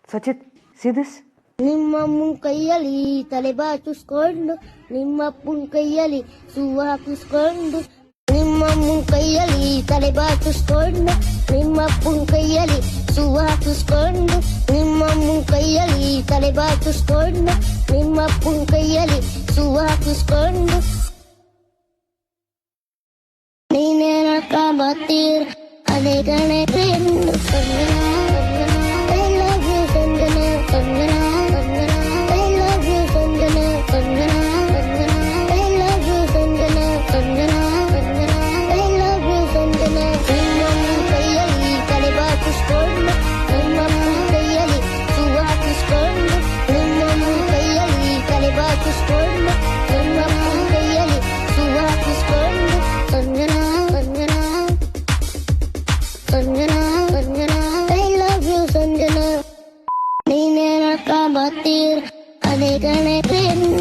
Sachit, see this? ನಿಮ್ಮಮ್ಮನ ಕೈಯಲ್ಲಿ ತಲೆ ಬಾಚಿಸ್ಕೊಂಡು ನಿಮ್ಮಪ್ಪನ ಕೈಯಲ್ಲಿ ಸೂವ ಹಾಕಿಸ್ಕೊಂಡು ನಿಮ್ಮಮ್ಮನ ಕೈಯಲ್ಲಿ ತಲೆ ಬಾಚಿಸ್ಕೊಂಡು ನಿಮ್ಮಪ್ಪನ ಕೈಯಲ್ಲಿ ಸೂವ ಹಾಕಿಸ್ಕೊಂಡು ನಿಮ್ಮಮ್ಮನ ಕೈಯಲ್ಲಿ ತಲೆ ಬಾಚಿಸ್ಕೊಂಡು ನಿಮ್ಮಪ್ಪನ ಕೈಯಲ್ಲಿ ಸೂವ ಹಾಕಿಸ್ಕೊಂಡು ನೀನೇನಕ್ಕ ಬರ್ತೀರ ಅದೇ ಗಣೆ ಫ್ರೆಂಡ್ ನೀನೇನಕ್ಕ ಬರ್ತೀರ ಅದೇ ಗಣೆ ಫ್ರೆಂಡ್